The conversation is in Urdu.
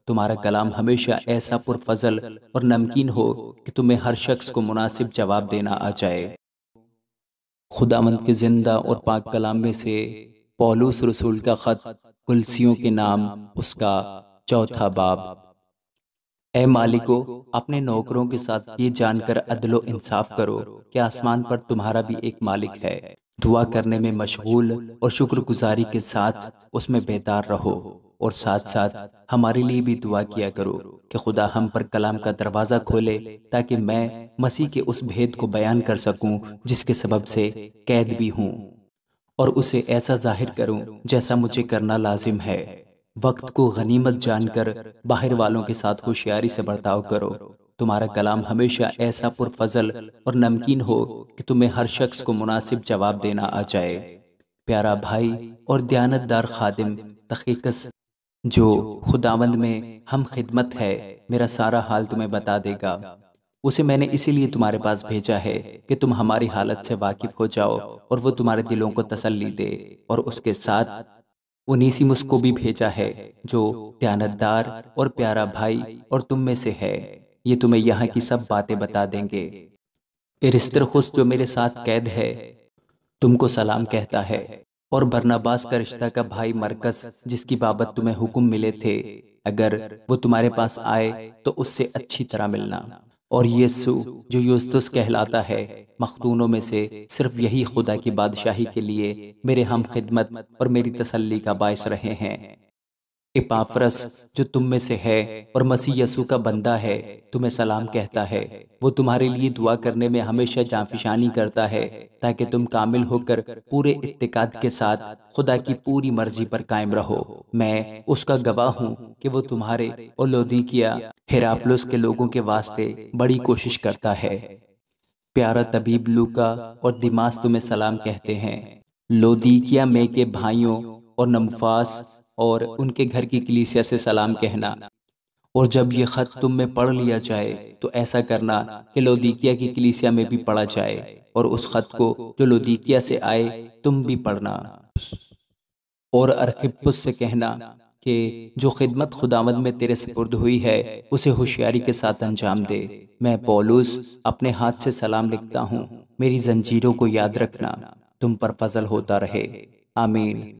تمہارا کلام ہمیشہ ایسا پرفضل اور نمکین ہو کہ تمہیں ہر شخص کو مناسب جواب دینا آ جائے۔ خداوند کے زندہ اور پاک کلام میں سے پولس رسول کا خط کلسیوں کے نام، اس کا 4 باب۔ اے مالکو، اپنے نوکروں کے ساتھ یہ جان کر عدل و انصاف کرو کہ آسمان پر تمہارا بھی ایک مالک ہے۔ دعا کرنے میں مشغول اور شکر گزاری کے ساتھ اس میں بیدار رہو، اور ساتھ ساتھ ہمارے لیے بھی دعا کیا کرو کہ خدا ہم پر کلام کا دروازہ کھولے، تاکہ میں مسیح کے اس بھید کو بیان کر سکوں جس کے سبب سے قید بھی ہوں، اور اسے ایسا ظاہر کروں جیسا مجھے کرنا لازم ہے۔ وقت کو غنیمت جان کر باہر والوں کے ساتھ ہوشیاری سے برتاؤ کرو۔ تمہارا کلام ہمیشہ ایسا پرفضل اور نمکین ہو کہ تمہیں ہر شخص کو مناسب جواب دینا آ جائے۔ پیارا بھائی اور دیانتدار خادم تخیکس، جو خداوند میں ہم خدمت ہے، میرا سارا حال تمہیں بتا دے گا۔ اسے میں نے اسی لیے تمہارے پاس بھیجا ہے کہ تم ہماری حالت سے واقف ہو جاؤ اور وہ تمہارے دلوں کو تسلی دے، اور اس کے ساتھ انیسیمس کو بھی بھیجا ہے، جو دیانتدار اور پیارا بھائی اور تم میں سے ہے۔ یہ تمہیں یہاں کی سب باتیں بتا دیں گے۔ ارسترخس، جو میرے ساتھ قید ہے، تم کو سلام کہتا ہے، اور برناباس کا رشتہ کا بھائی مرکز، جس کی بابت تمہیں حکم ملے تھے، اگر وہ تمہارے پاس آئے تو اس سے اچھی طرح ملنا۔ اور یسوع، جو یوستس کہلاتا ہے، مختونوں میں سے صرف یہی خدا کی بادشاہی کے لیے میرے ہم خدمت اور میری تسلی کا باعث رہے ہیں۔ اپافرس، جو تم میں سے ہے اور مسیح یسوع کا بندہ ہے، تمہیں سلام کہتا ہے۔ وہ تمہارے لیے دعا کرنے میں ہمیشہ جانفشانی کرتا ہے، تاکہ تم کامل ہو کر پورے اتقاد کے ساتھ خدا کی پوری مرضی پر قائم رہو۔ میں اس کا گواہ ہوں کہ وہ تمہارے اور لودیکیا ہیراپلس کے لوگوں کے واسطے بڑی کوشش کرتا ہے۔ پیارا طبیب لوکا اور دیماس تمہیں سلام کہتے ہیں۔ لودیکیا میں کے بھائیوں اور نمفاس اور ان کے گھر کی کلیسیا سے سلام کہنا۔ اور جب یہ خط تم میں پڑھ لیا جائے تو ایسا کرنا کہ لودیکیا کی کلیسیا میں بھی پڑھا جائے، اور اس خط کو جو لودیکیا سے آئے تم بھی پڑھنا۔ اور ارخپس سے کہنا کہ جو خدمت خداوند میں تیرے سپرد ہوئی ہے اسے ہوشیاری کے ساتھ انجام دے۔ میں پولس اپنے ہاتھ سے سلام لکھتا ہوں۔ میری زنجیروں کو یاد رکھنا۔ تم پر فضل ہوتا رہے۔ آمین۔